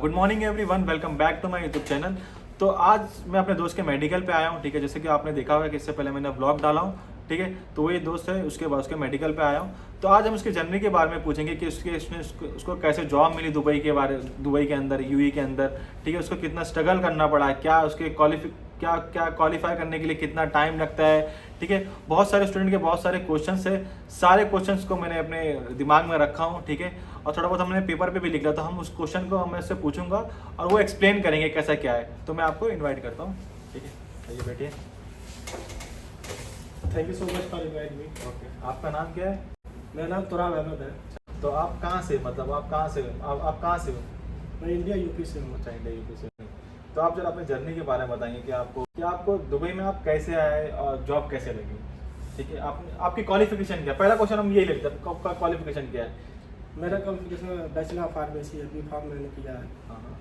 Good morning everyone, welcome back to my YouTube channel. तो आज मैं अपने दोस्त के मेडिकल पे आया हूँ, ठीक है। जैसे कि आपने देखा होगा कि इससे पहले मैंने ब्लॉग डाला हूँ, ठीक है। तो वही दोस्त है, उसके बाद उसके मेडिकल पे आया हूँ। तो आज हम उसकी जर्नी के बारे में पूछेंगे कि उसको कैसे जॉब मिली दुबई के अंदर, यूएई के अंदर, ठीक है। उसको कितना स्ट्रगल करना पड़ा, क्या उसके क्या क्वालिफाई करने के लिए कितना टाइम लगता है, ठीक है। बहुत सारे स्टूडेंट के बहुत सारे क्वेश्चंस है, सारे क्वेश्चंस को मैंने अपने दिमाग में रखा हूँ, ठीक है। और थोड़ा बहुत हमने पेपर पे भी लिख लिया, तो हम उस क्वेश्चन को मैं उससे पूछूंगा और वो एक्सप्लेन करेंगे कैसा क्या है। तो मैं आपको इन्वाइट करता हूँ, ठीक है। आइए बैठिए। Thank you so much for invite me. Okay, आपका नाम क्या है? मेरा नाम तुराब अहमद है। तो आप कहाँ से, मतलब आप कहाँ से आप कहाँ से हो? मैं इंडिया यूपी से हूँ। अच्छा, इंडिया यूपी से। तो आप जरा अपनी जर्नी के बारे में बताएंगे कि आपको दुबई में आप कैसे आए और जॉब कैसे लगी, ठीक है। आपकी क्वालिफिकेशन क्या? पहला क्वेश्चन हम यही लेते हैं, आपका क्वालिफिकेशन क्या है? मेरा क्वालिफिकेशन बैचलर ऑफ फार्मेसी है, बी फार्म मैंने किया है। हाँ,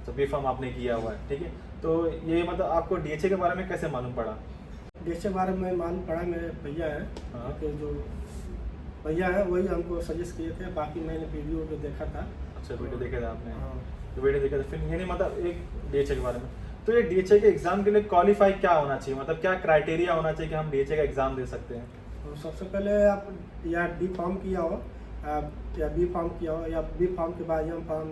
तो बी फार्म आपने किया हुआ है, ठीक है। तो ये मतलब आपको डीएचए के बारे में कैसे मालूम पड़ा? डीएचए के बारे में मालूम पड़ा, मेरे भैया है, हाँ। कि जो भैया है वही हमको सजेस्ट किए थे, बाकी मैंने वीडियो को देखा था। अच्छा, वीडियो देखे थे आपने? हाँ। तो वीडियो देखे थे, फिर ये नहीं मतलब एक डीएचए के बारे में। तो ये डीएचए के एग्जाम के लिए क्वालिफाई क्या होना चाहिए, मतलब क्या क्राइटेरिया होना चाहिए कि हम डीएचए का एग्जाम दे सकते हैं? तो सबसे पहले आप या डी फार्म किया हो, या बी फार्म किया हो, या बी फार्म के बाद एम फार्म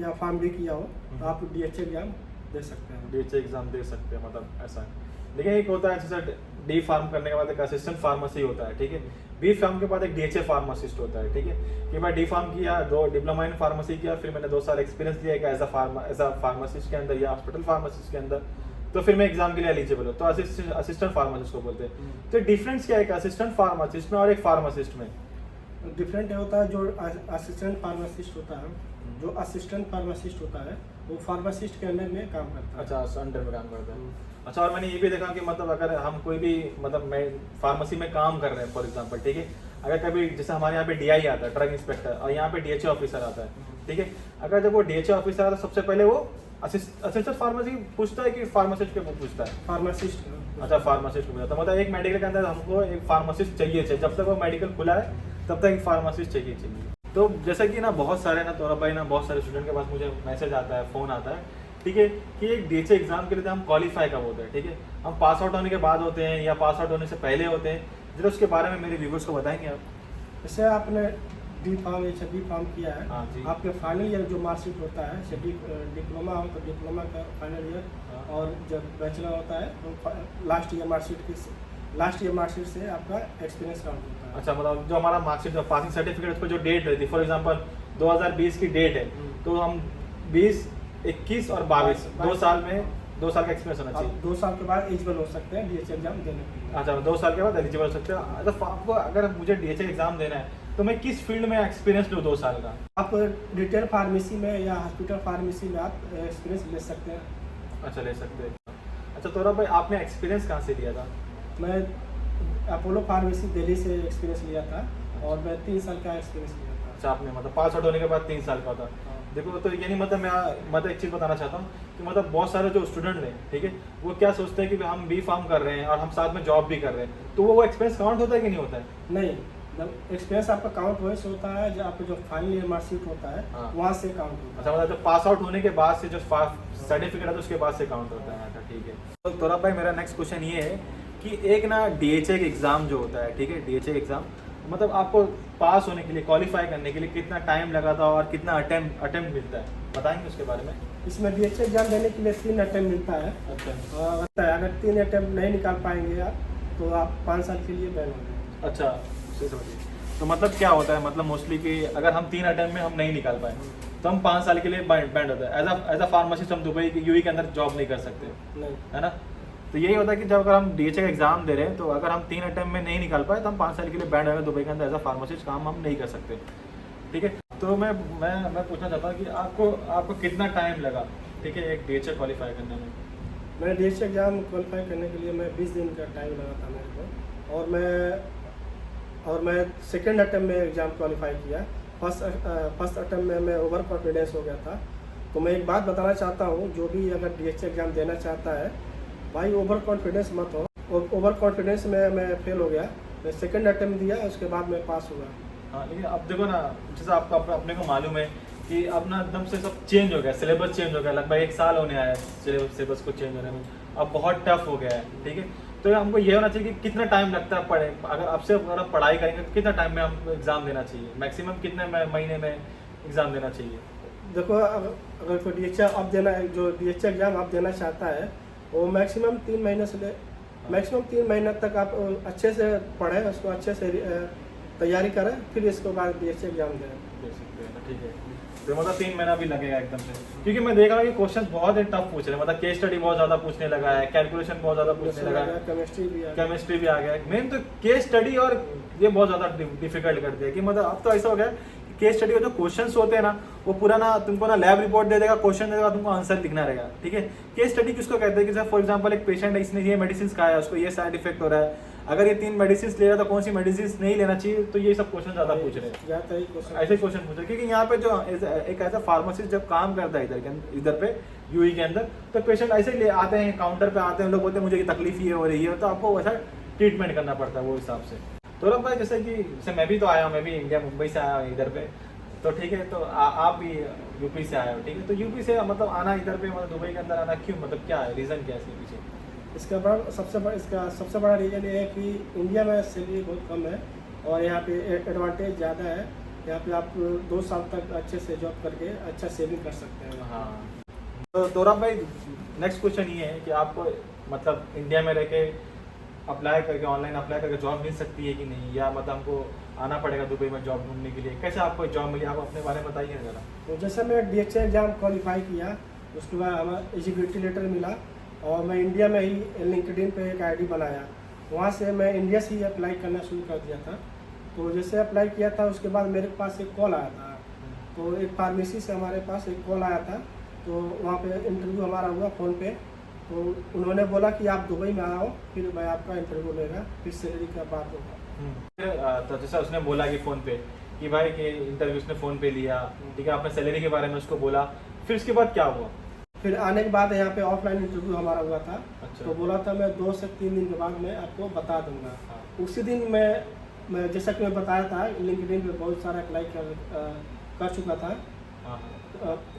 या फार्म डी किया हो, तो आप डीएचए एग्जाम दे सकते हैं। डीएचए एग्जाम दे सकते हैं, मतलब ऐसा है। लेकिन एक होता है जैसे डी फार्म करने के बाद एक असिस्टेंट फार्मेसी होता है, ठीक है। बी फार्म के बाद एक डीएचए फार्मासिस्ट होता है, ठीक है। कि मैं डी फार्म किया, 2 डिप्लोमा इन फार्मेसी किया, फिर मैंने 2 साल एक्सपीरियंस लिया एज अ फार्मासिस्ट के अंदर या हॉस्पिटल फार्मासिस्ट के अंदर, तो फिर मैं एग्जाम के लिए एलिजिबल हूँ। तो असिस्टेंट फार्मासिस्ट को बोलते हैं। तो डिफरेंस क्या है एक असिस्टेंट फार्मासिस्ट में और एक फार्मासिस्ट में? डिफरेंट होता है, जो असिस्टेंट फार्मासिस्ट होता है, जो असिस्टेंट फार्मासिस्ट होता है वो फार्मासिस्ट के अंडर में काम करता है। अच्छा, अंडर में काम करता है। अच्छा, और मैंने ये भी देखा कि मतलब अगर हम कोई भी, मतलब मैं फार्मेसी में काम कर रहे हैं फॉर एग्जांपल, ठीक है। अगर कभी जैसे हमारे यहाँ पे डीआई आता है, ड्रग इंस्पेक्टर, और यहाँ पे डीएचए ऑफिसर आता है, ठीक है। अगर जब वो डीएचए ऑफिसर आता है, सबसे पहले वो असिस्टेंट फार्मेसी पूछता है कि फार्मासिस्ट के पूछता है? फार्मासिस्ट। अच्छा, फार्मासिस्ट को पूछता है। मतलब एक मेडिकल के अंदर हमको एक फार्मासिस्ट चाहिए, जब तक वो मेडिकल खुला है तब तक एक फार्मासिस्ट चाहिए। तो जैसा कि ना बहुत सारे ना तौर भाई ना बहुत सारे स्टूडेंट के पास मुझे मैसेज आता है, फ़ोन आता है, ठीक है, कि एक डीएचए एग्जाम के लिए हम क्वालिफाई कब होते हैं, ठीक है। हम पास आउट होने के बाद होते हैं या पास आउट होने से पहले होते हैं? जरा उसके बारे में मेरे व्यूवर्स को बताएंगे आप। जैसे आपने डी फार्म या बी फार्म किया है, हाँ जी। आपके फाइनल ईयर जो मार्कशीट होता है, जैसे डिप्लोमा हो तो डिप्लोमा का फाइनल ईयर, हाँ। और जब बैचलर होता है तो लास्ट ईयर मार्कशीट से आपका एक्सपीरियंस काउंट होता है। अच्छा, मतलब जो हमारा मार्कशीट, जो पासिंग सर्टिफिकेट, उस पर जो डेट रहती है, फॉर एग्जांपल 2020 की डेट है, तो हम 20, 21 और 22 2 साल में 2 साल का एक्सपीरियंस होना चाहिए। 2 साल के बाद एलिजिबल हो सकते हैं डीएचए एग्जाम देने के लिए। अच्छा, 2 साल के बाद एलिजिबल हो सकते हैं। अच्छा, आपको अगर मुझे डीएचए एग्जाम देना है तो मैं किस फील्ड में एक्सपीरियंस लूँ 2 साल का? आप रिटेल फार्मेसी में या हॉस्पिटल फार्मेसी में आप एक्सपीरियंस ले सकते हैं। अच्छा, ले सकते हैं। अच्छा, तो भाई आपने एक्सपीरियंस कहाँ से लिया था? मैं अपोलो फार्मेसी दिल्ली से एक्सपीरियंस लिया था, और मैं 3 साल का एक्सपीरियंस लिया था। अच्छा, आपने मतलब पास आउट होने के बाद 3 साल का था। हाँ। देखो, तो ये नहीं मतलब मैं एक चीज़ बताना चाहता हूँ कि मतलब बहुत सारे जो स्टूडेंट हैं, ठीक है, वो क्या सोचते हैं कि हम बी फार्म कर रहे हैं और हम साथ में जॉब भी कर रहे हैं, तो वो एक्सपीरियंस काउंट होता है कि नहीं होता है? नहीं, जब एक्सपीरियंस आपका काउंट वही से होता है, जो आपका जो फाइनल ईयर मार्कशीट होता है, हाँ। वहाँ से काउंट होता है। अच्छा, मतलब जब पास आउट होने के बाद से जो सर्टिफिकेट है तो उसके बाद से काउंट होता है। अच्छा, ठीक है। तो तोरा भाई, मेरा नेक्स्ट क्वेश्चन ये है कि एक ना डीएचए एग्ज़ाम जो होता है, ठीक है, डीएचए एग्ज़ाम, मतलब आपको पास होने के लिए, क्वालिफाई करने के लिए कितना टाइम लगा था और कितना अटेम्प्ट मिलता है, बताएंगे उसके बारे में? इसमें डीएचए एग्जाम देने के लिए 3 अटेम्प्ट मिलता है। अच्छा। और अगर 3 अटेम्प्ट नहीं निकाल पाएंगे आप, तो आप 5 साल के लिए बैन होंगे। अच्छा, सही समझिए। तो मतलब क्या होता है, मतलब मोस्टली कि अगर हम 3 अटेम्प्ट में हम नहीं निकाल पाए तो हम 5 साल के लिए बैंड होता है। एज अ फार्मासिस्ट हम दुबई की यूएई के अंदर जॉब नहीं कर सकते, नहीं। है ना। तो यही होता है कि जब अगर हम डीएचए का एग्जाम दे रहे हैं तो अगर हम 3 अटेम्प्ट में नहीं निकाल पाए तो हम 5 साल के लिए बैंड है दुबई के अंदर एज अ फार्मासिस्ट काम हम नहीं कर सकते, ठीक है। तो मैं पूछना चाहता हूँ कि आपको कितना टाइम लगा, ठीक है, एक डीएचए क्वालिफाई करने में? मैं डीएचए एग्जाम क्वालिफाई करने के लिए मैं 20 दिन का टाइम लगा था मेरे को, और मैं सेकेंड अटेम्प्ट में एग्ज़ाम क्वालिफाई किया। फर्स्ट अटेम्प्ट में मैं ओवर कॉन्फिडेंस हो गया था। तो मैं एक बात बताना चाहता हूँ, जो भी अगर डीएचए एग्ज़ाम देना चाहता है, भाई ओवर कॉन्फिडेंस मत हो। ओवर कॉन्फिडेंस में मैं फेल हो गया। मैं सेकेंड अटेम्प्ट दिया, उसके बाद मैं पास हुआ। हाँ, लेकिन अब देखो ना, जैसे आपको अपने को मालूम है कि अब ना एकदम से सब चेंज हो गया, सिलेबस चेंज हो गया, लगभग 1 साल होने आया है सिलेबस को चेंज होने में, अब बहुत टफ हो गया है, ठीक है। तो हमको ये होना चाहिए कि कितना टाइम लगता है पढ़े, अगर अब से अगर आप पढ़ाई करेंगे तो कितना टाइम में हमको एग्ज़ाम देना चाहिए, मैक्सिमम कितने महीने में एग्ज़ाम देना चाहिए? देखो, अगर कोई DHA आप देना है, जो DHA एग्ज़ाम आप देना चाहता है, वो मैक्सिमम 3 महीने से मैक्सिमम 3 महीने तक आप अच्छे से पढ़ें, उसको अच्छे से तैयारी करें, फिर इसके बाद DHA एग्ज़ाम दें। ठीक है, तो मतलब 3 महीना भी लगेगा एकदम से, क्योंकि मैं देख रहा हूँ कि क्वेश्चन बहुत ही टफ पूछ रहे हैं, मतलब केस स्टडी बहुत ज़्यादा पूछने लगा है, कैलकुलेशन बहुत ज़्यादा पूछने लगा है, केमिस्ट्री भी आ गया है। मेन तो केस स्टडी और ये बहुत ज़्यादा डिफिकल्ट कर दिया कि मतलब अब तो ऐसा हो गया केस स्टडी के जो क्वेश्चंस होते हैं ना, वो पूरा ना तुमको ना लैब रिपोर्ट दे देगा, क्वेश्चन दे देगा, तुमको आंसर लिखना रहेगा, ठीक है। केस स्टडी किसको कहते हैं कि सर फॉर एग्जांपल एक पेशेंट है, इसने ये मेडिसिन खाया, उसको ये साइड इफेक्ट हो रहा है, अगर ये 3 मेडिसिन ले रहा है तो कौन सी मेडिसिन नहीं लेना चाहिए, तो ये सब क्वेश्चन ज़्यादा पूछ रहे हैं, ऐसे क्वेश्चन पूछ रहे हैं। क्योंकि यहाँ पे जो एक ऐसा फार्मासिस्ट जब काम करता है इधर पे यूई के अंदर, तो पेशेंट ऐसे ले आते हैं, काउंटर पे आते हैं, लोग बोलते हैं मुझे ये तकलीफ ये हो रही है, तो आपको वैसा ट्रीटमेंट करना पड़ता है वो हिसाब से। तो भाई जैसे कि मैं भी तो आया हूँ, मैं भी इंडिया मुंबई से आया हूँ इधर पे, तो ठीक है, तो आप भी यूपी से आए हो, ठीक है। तो यूपी से मतलब आना इधर पे, मतलब दुबई के अंदर आना क्यों, मतलब क्या है रीज़न, क्या है इसके पीछे? इसका सबसे बड़ा रीज़न ये है कि इंडिया में सैलरी बहुत कम है और यहाँ पे एडवांटेज ज़्यादा है। यहाँ पे आप 2 साल तक अच्छे से जॉब करके अच्छा सेविंग कर सकते हैं। हाँ, तो तोराब भाई नेक्स्ट क्वेश्चन ये है कि आपको मतलब इंडिया में रह के अप्लाई करके, ऑनलाइन अप्लाई करके जॉब मिल सकती है कि नहीं, या मतलब हमको आना पड़ेगा दुबई में जॉब ढूंढने के लिए? कैसे आपको जॉब मिली, आप अपने बारे में बताइए ज़रा। तो जैसे मैं DHA एग्ज़ाम क्वालिफाई किया, उसके बाद हमें एलिजिबिलिटी लेटर मिला और मैं इंडिया में ही लिंक्डइन पे एक ID बनाया, वहाँ से मैं इंडिया से ही अप्लाई करना शुरू कर दिया था। तो जैसे अप्लाई किया था, उसके बाद मेरे पास एक कॉल आया था, तो एक फार्मेसी से हमारे पास एक कॉल आया था, तो वहाँ पे इंटरव्यू हमारा हुआ फ़ोन पे। तो उन्होंने बोला कि आप दुबई में आओ, फिर मैं आपका इंटरव्यू लेगा, फिर सैलरी का बात होगा। तो जैसा उसने बोला कि फ़ोन पे कि भाई कि इंटरव्यू उसने फ़ोन पे लिया, ठीक है, आपने सैलरी के बारे में उसको बोला, फिर उसके बाद क्या हुआ? फिर आने के बाद यहाँ पे ऑफलाइन इंटरव्यू हमारा हुआ था। अच्छा। तो बोला था मैं 2 से 3 दिन के बाद मैं आपको बता दूंगा। हाँ। उसी दिन मैं जैसा कि मैं बताया था, लिंक्डइन पे बहुत सारा अप्लाई कर चुका था। हाँ।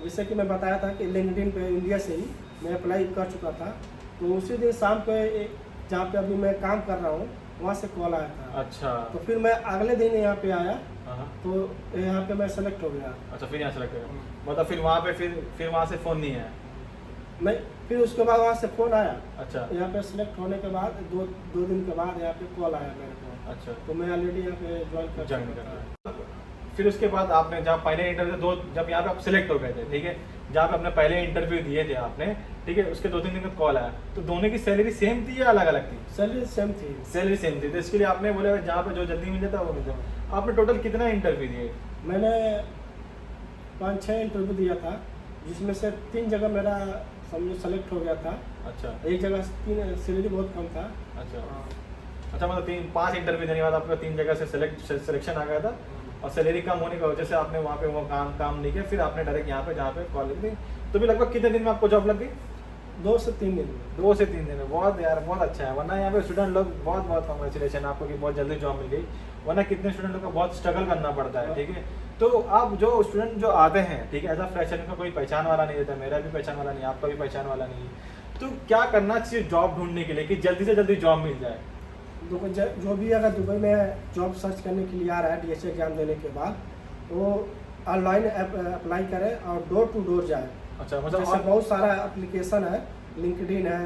जैसे कि मैं बताया था कि लिंक्डइन पे इंडिया से ही मैं अप्लाई कर चुका था। तो उसी दिन शाम पे जहाँ पे अभी मैं काम कर रहा हूँ, वहाँ से कॉल आया था। अच्छा। तो फिर मैं अगले दिन यहाँ पे आया, हाँ। तो यहाँ पे मैं सेलेक्ट हो गया। अच्छा, फिर यहाँ सेलेक्ट हो गया, मतलब फिर वहाँ पे फिर वहाँ से फ़ोन नहीं आया? नहीं, फिर उसके बाद वहाँ से फ़ोन आया। अच्छा। यहाँ पे सेलेक्ट होने के बाद दो दिन के बाद यहाँ पे कॉल आया मेरे को। अच्छा। तो मैं ऑलरेडी यहाँ पे ज्वाइन कर रहा। फिर उसके बाद आपने जब पहले इंटरव्यू जब यहाँ पे आप सिलेक्ट हो गए थे, ठीक है, जहाँ पे अपने पहले इंटरव्यू दिए थे आपने, ठीक है, उसके 2-3 दिन में कॉल आया, तो दोनों की सैलरी सेम थी या अलग अलग थी? सैलरी सेम थी। सैलरी सेम थी, तो इसके लिए आपने बोले जहाँ पे जो जल्दी मिल जाता वो मिल जाता। आपने टोटल कितना इंटरव्यू दिए? मैंने 5-6 इंटरव्यू दिया था, जिसमें से 3 जगह मेरा समझो सेलेक्ट हो गया था। अच्छा। एक जगह सैलरी बहुत कम था। अच्छा। अच्छा, मतलब 5 इंटरव्यू देने के बाद आपका 3 जगह से सिलेक्शन आ गया था, और सैलरी कम होने की वजह से आपने वहाँ पे वो काम नहीं किया, फिर आपने डायरेक्ट यहाँ पे जहाँ पे कॉलेज दी। तो भी लगभग कितने दिन में आपको जॉब लग गई? 2 से 3 दिन। 2 से 3 दिन में, बहुत यार बहुत अच्छा है। वरना यहाँ पे स्टूडेंट लोग बहुत कॉन्ग्रेचुलेशन आपको कि बहुत जल्दी जॉब मिल गई, वरना कितने स्टूडेंट लोग को बहुत स्ट्रगल करना पड़ता है, ठीक है। तो आप जो स्टूडेंट जो आते हैं, ठीक है, एज अ फ्रेशर, इनका कोई पहचान वाला नहीं रहता, मेरा भी पहचान वाला नहीं, आपका भी पहचान वाला नहीं है, तो क्या करना चाहिए जॉब ढूंढने के लिए कि जल्दी से जल्दी जॉब मिल जाए? देखो, जो भी अगर दुबई में जॉब सर्च करने के लिए आ रहा है DHA एग्जाम देने के बाद, वो ऑनलाइन अप्लाई करे और डोर टू डोर जाए। अच्छा, जैसे मतलब बहुत सारा एप्लीकेशन है, लिंक्डइन है।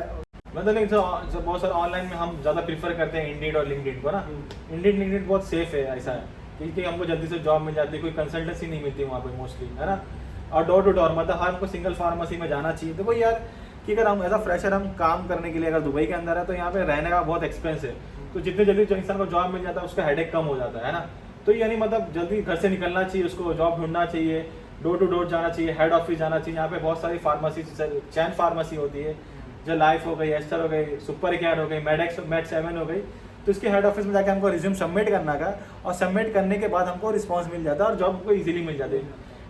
मतलब जो बहुत सारे ऑनलाइन में हम ज़्यादा प्रीफर करते हैं इंडीड और लिंक्डइन को ना। लिंक्डइन बहुत सेफ है, ऐसा है क्योंकि हमको जल्दी से जॉब मिल जाती है, कोई कंसल्टेंसी नहीं मिलती वहाँ पे मोस्टली, है ना। और डोर टू डोर मतलब हमको सिंगल फार्मेसी में जाना चाहिए। देखो यार कि अगर हम एज अ फ्रेशर हम काम करने के लिए अगर दुबई के अंदर है, तो यहाँ पे रहने का बहुत एक्सपेंस है, तो जितने जल्दी जो इंसान को जॉब मिल जाता है उसका हेडेक कम हो जाता है ना। तो यानी मतलब जल्दी घर से निकलना चाहिए, उसको जॉब ढूंढना चाहिए, डोर टू डोर जाना चाहिए, हेड ऑफिस जाना चाहिए। यहाँ पे बहुत सारी फार्मेसी, चैन फार्मेसी होती है, जो लाइफ हो गई, एस्टर हो गई, सुपर केयर हो गई, मेड7 हो गई। तो इसके हेड ऑफिस में जाकर हमको रिज्यूम सबमिट करना का, और सबमिट करने के बाद हमको रिस्पांस मिल जाता है और जॉब हमको इजीली मिल जाती है,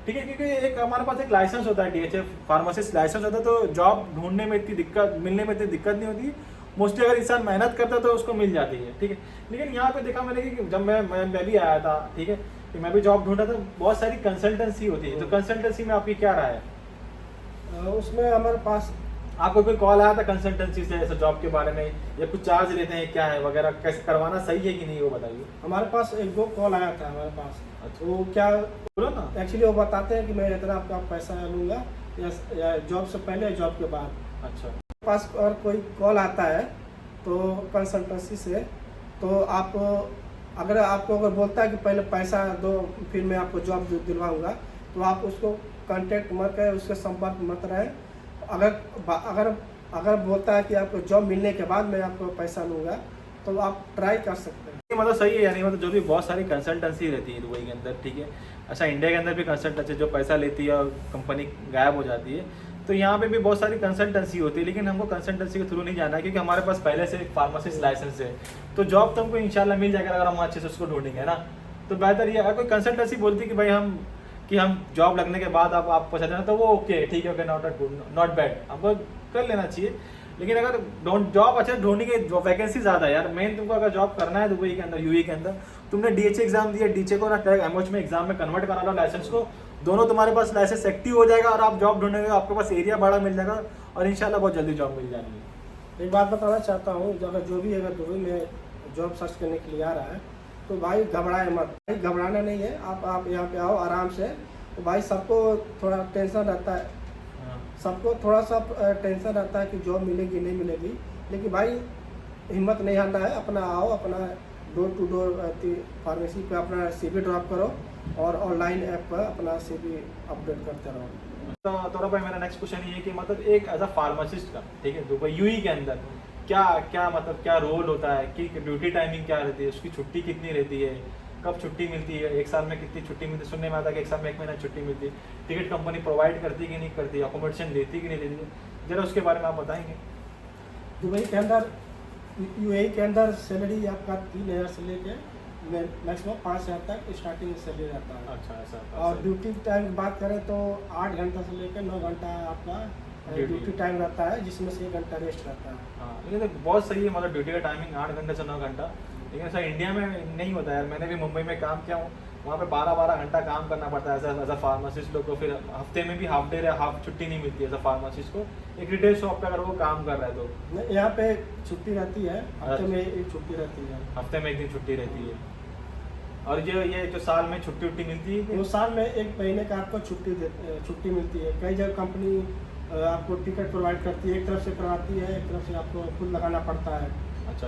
ठीक है। क्योंकि एक हमारे पास एक लाइसेंस होता है, DHA फार्मासिस्ट लाइसेंस होता है, तो जॉब ढूंढने में इतनी दिक्कत, मिलने में इतनी दिक्कत नहीं होती। मोस्टली अगर इंसान मेहनत करता है तो उसको मिल जाती है, ठीक है। लेकिन यहाँ पे देखा मैंने कि जब मैं भी आया था, ठीक है, कि मैं भी जॉब ढूंढ रहा था, बहुत सारी कंसल्टेंसी होती है, तो कंसल्टेंसी में आपकी क्या राय है? उसमें हमारे पास आपको कोई कॉल आया था कंसल्टेंसी से ऐसे जॉब के बारे में, या कुछ चार्ज लेते हैं क्या है वगैरह, कैसे करवाना सही है कि नहीं वो बताइए। हमारे पास एक दो कॉल आया था हमारे पास। अच्छा। वो क्या बोलो ना। एक्चुअली वो बताते हैं कि मैं इतना आपका पैसा लूँगा या जॉब से पहले या जॉब के बाद। अच्छा। पास और कोई कॉल आता है तो कंसल्टेंसी से, तो आप अगर बोलता है कि पहले पैसा दो फिर मैं आपको जॉब दिलवाऊंगा, तो आप उसको कांटेक्ट मत करें, उसके संपर्क मत रहें। अगर बोलता है कि आपको जॉब मिलने के बाद मैं आपको पैसा लूँगा, तो आप ट्राई कर सकते हैं। मतलब सही है, यानी मतलब जो भी बहुत सारी कंसल्टेंसी रहती है दुबई के अंदर, ठीक है। अच्छा, इंडिया के अंदर भी कंसल्टेंसी जो पैसा लेती है और कंपनी गायब हो जाती है, तो यहाँ पे भी बहुत सारी कंसल्टेंसी होती है, लेकिन हमको कंसल्टेंसी के थ्रू नहीं जाना है, क्योंकि हमारे पास पहले से एक फार्मासिस्ट लाइसेंस है, तो जॉब तो हमको इंशाल्लाह मिल जाएगा अगर हम अच्छे से उसको ढूंढेंगे, है ना। तो बेहतर ये, अगर कोई कंसल्टेंसी बोलती है कि भाई हम जॉब लगने के बाद आप पहुँचा देना, तो वो ओके, ठीक है, ओके, नॉट बैड, हमको कर लेना चाहिए। लेकिन अगर जॉब अच्छा ढूंढने की वैकेंसी ज़्यादा है यार, मेन तुमको अगर जॉब करना है दुबई के अंदर, यूएई के अंदर, तुमने डीएचए एग्जाम दिया, डीएचए को ना एमओएच में एग्जाम में कन्वर्ट करा लो लाइसेंस को, दोनों तुम्हारे पास लाइसेंस एक्टिव हो जाएगा और आप जॉब ढूंढेंगे, आपके पास एरिया बड़ा मिल जाएगा और इंशाल्लाह बहुत जल्दी जॉब मिल जाएगी। एक बात बताना चाहता हूँ, अगर जो भी अगर दुबई में जॉब सर्च करने के लिए आ रहा है, तो भाई घबराए मत, भाई घबराना नहीं है। आप यहाँ पे आओ आराम से। तो भाई सबको थोड़ा टेंशन रहता है, सबको थोड़ा सा टेंशन रहता है कि जॉब मिलेगी नहीं मिलेगी, लेकिन भाई हिम्मत नहीं हारना है। अपना आओ, अपना डोर टू डोर फार्मेसी पे अपना CV ड्रॉप करो और ऑनलाइन ऐप पर अपना CV अपडेट करते रहो। तो भाई मेरा नेक्स्ट क्वेश्चन ये है कि मतलब एक एज अ फार्मासिस्ट का, ठीक है, दुबई यूएई के अंदर क्या मतलब क्या रोल होता है, कि ड्यूटी टाइमिंग क्या रहती है, उसकी छुट्टी कितनी रहती है, कब छुट्टी मिलती है, एक साल में कितनी छुट्टी मिलती है, सुनने में आता है कि एक साल में 1 महीना छुट्टी मिलती है, टिकट कंपनी प्रोवाइड करती है कि नहीं करती, अकोमोडेशन देती है कि नहीं देती, जरा उसके बारे में आप बताएंगे। दुबई के अंदर, यूएई के अंदर सैलरी आपका 3,000 से लेके मैक्सिमम 5,000 तक स्टार्टिंग सैलरी रहता है। अच्छा, ऐसा। और ड्यूटी टाइम की बात करें तो 8 घंटा से लेकर 9 घंटा आपका ड्यूटी टाइम रहता है, जिसमें से 1 घंटा रेस्ट रहता है। हाँ, लेकिन तो बहुत सही है, मतलब ड्यूटी का टाइमिंग 8 घंटे से 9 घंटा, लेकिन ऐसा इंडिया में नहीं होता यार। मैंने भी मुंबई में काम किया हूँ, वहाँ पे 12-12 घंटा काम करना पड़ता है एज अ फार्मासिस्ट लोग को, फिर हफ्ते में भी हाफ डे हाफ छुट्टी नहीं मिलती है एज अ फार्मासिस्ट को, एक रिटेल शॉप पे अगर वो काम कर रहा है तो। यहाँ पे छुट्टी रहती है, हफ्ते में एक छुट्टी रहती है, हफ्ते में 1 दिन छुट्टी रहती है। और ये जो साल में छुट्टी मिलती है, वो साल में 1 महीने का आपको छुट्टी मिलती है। कई जगह कंपनी आपको टिकट प्रोवाइड करती है, एक तरफ से करवाती है, एक तरफ से आपको खुद लगाना पड़ता है। अच्छा,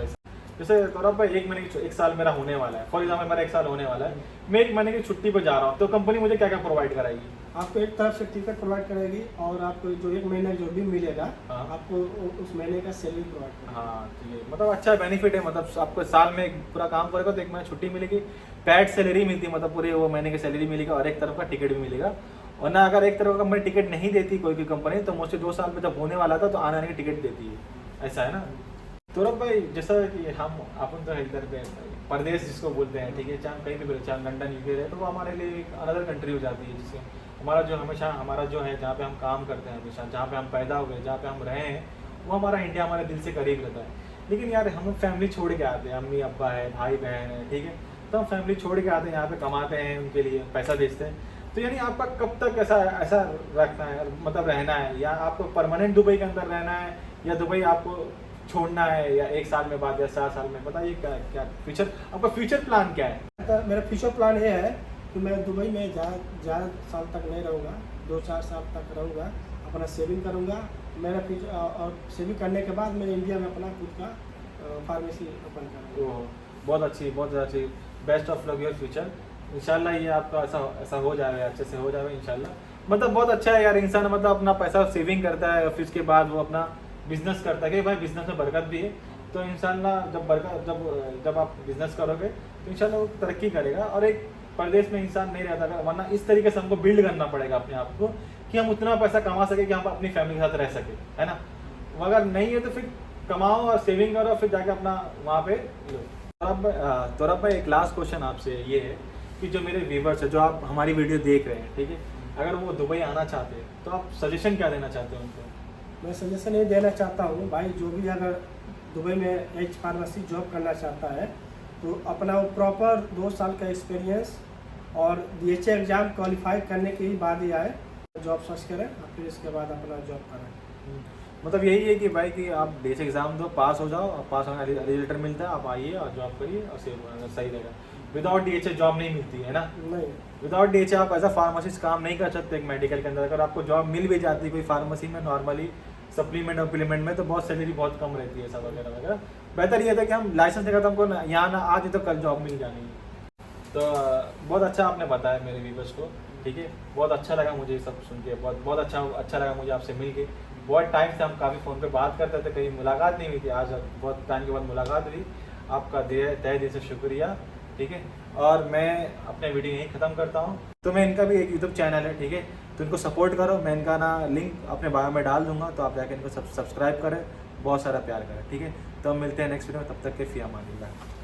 जैसे गौरव भाई 1 महीने की 1 साल मेरा होने वाला है, फॉर एग्जाम्पल मेरा 1 साल होने वाला है, मैं 1 महीने की छुट्टी पर जा रहा हूँ, तो कंपनी मुझे क्या क्या प्रोवाइड कराएगी? आपको एक तरफ से टिकट प्रोवाइड करेगी और आपको जो 1 महीना जो भी मिलेगा, हाँ। आपको उस महीने का सैलरी प्रोवाइड करेगी। हाँ, ठीक है, मतलब अच्छा बेनिफिट है, मतलब आपको साल में पूरा काम करेगा तो 1 महीने छुट्टी मिलेगी, पैड सैलरी मिलती है, मतलब पूरे वो महीने की सैलरी मिलेगा और एक तरफ का टिकट भी मिलेगा। और ना अगर एक तरफ का कंपनी टिकट नहीं देती कोई भी कंपनी, तो मुझसे 2 साल में जब होने वाला था तो आने की टिकट देती है, ऐसा है ना। तो रब भाई जैसा कि हम अपन तो इधर पे परदेश जिसको बोलते हैं, ठीक है, चाहे कहीं भी, चाहे लंदन यूके रहे, तो वो हमारे लिए एक अनदर कंट्री हो जाती है, जिससे हमारा जो है जहाँ पे हम काम करते हैं, हमेशा जहाँ पे हम पैदा हुए, जहाँ पे हम रहे हैं, वो हमारा इंडिया हमारे दिल से करीब रहता है। लेकिन यार हम फैमिली छोड़ के आते हैं, अम्मी अब्बा है, भाई बहन है, ठीक है, तो हम फैमिली छोड़ के आते हैं, यहाँ पे कमाते हैं, उनके लिए पैसा भेजते हैं। तो यानी आपका कब तक ऐसा रखना है, मतलब रहना है, या आपको परमानेंट दुबई के अंदर रहना है, या दुबई आपको छोड़ना है, या 1 साल में बाद या 4 साल में, बताइए क्या फ्यूचर, आपका फ्यूचर प्लान क्या है? तो मेरा फ्यूचर प्लान ये है कि मैं दुबई में ज़्यादा साल तक नहीं रहूँगा, 2-4 साल तक रहूँगा, अपना सेविंग करूँगा। मेरा फ्यूचर, और सेविंग करने के बाद मैं इंडिया में अपना खुद का फार्मेसी ओपन करूँगा। बहुत अच्छी, best of luck your future. इंशाल्लाह ये आपका ऐसा हो जाएगा, अच्छे से हो जाएगा इंशाल्लाह। मतलब बहुत अच्छा है यार, इंसान मतलब अपना पैसा सेविंग करता है, फिर उसके बाद वो अपना बिजनेस करता है, कि भाई बिजनेस में बरकत भी है, तो इंशाल्लाह जब आप बिजनेस करोगे तो इंशाल्लाह वो तरक्की करेगा। और एक परदेश में इंसान नहीं रहता, वरना इस तरीके से हमको बिल्ड करना पड़ेगा अपने आप को, कि हम उतना पैसा कमा सके कि हम अपनी फैमिली के साथ रह सके, है ना। अगर नहीं है तो फिर कमाओ और सेविंग करो, फिर जाके अपना वहाँ पे लो। तो अब भाई एक लास्ट क्वेश्चन आपसे ये है कि जो मेरे व्यूवर्स है, जो आप हमारी वीडियो देख रहे हैं, ठीक है, अगर वो दुबई आना चाहते हैं तो आप सजेशन क्या देना चाहते हैं उनको? मैं सजेशन ये देना चाहता हूँ भाई, जो भी अगर दुबई में एज फार्मेसी जॉब करना चाहता है, तो अपना वो प्रॉपर 2 साल का एक्सपीरियंस और DHA एग्ज़ाम क्वालिफाई करने के ही बाद ही आए, जॉब सर्च करें और फिर इसके बाद अपना जॉब करें। मतलब यही है कि भाई कि आप DHA एग्जाम दो, पास हो जाओ, और पास होने का रिजल्ट मिलता है, आप आइए और जॉब करिए और सही रहेगा। विदाउट DHA जॉब नहीं मिलती है ना, नहीं, विदाउट DHA आप एज अ फार्मासिस्ट काम नहीं कर सकते एक मेडिकल के अंदर। अगर आपको जॉब मिल भी जाती है कोई फार्मेसी में नॉर्मली सप्लीमेंट वप्लीमेंट में, तो बहुत सैलरी बहुत कम रहती है सब वगैरह वगैरह। बेहतर ये था कि हम लाइसेंस लेकर हमको यहाँ ना आज तो कल जॉब मिल जानी है। तो बहुत अच्छा आपने बताया मेरे व्यूवर्स को, ठीक है। बहुत अच्छा लगा मुझे सब सुन के, बहुत अच्छा लगा मुझे आपसे मिल के। बहुत टाइम से हम काफ़ी फ़ोन पे बात करते थे, कहीं मुलाकात नहीं हुई थी, आज बहुत टाइम के बाद मुलाकात हुई। आपका तहे दिल से शुक्रिया, ठीक है। और मैं अपने वीडियो यहीं ख़त्म करता हूँ। तो मैं इनका भी एक यूट्यूब चैनल है, ठीक है, तो इनको सपोर्ट करो। मैं इनका ना लिंक अपने बायो में डाल दूंगा, तो आप जाकर इनको सब्सक्राइब करें, बहुत सारा प्यार करें, ठीक है। तो हम मिलते हैं नेक्स्ट वीडियो में, तब तक के फ़ी अमान अल्लाह।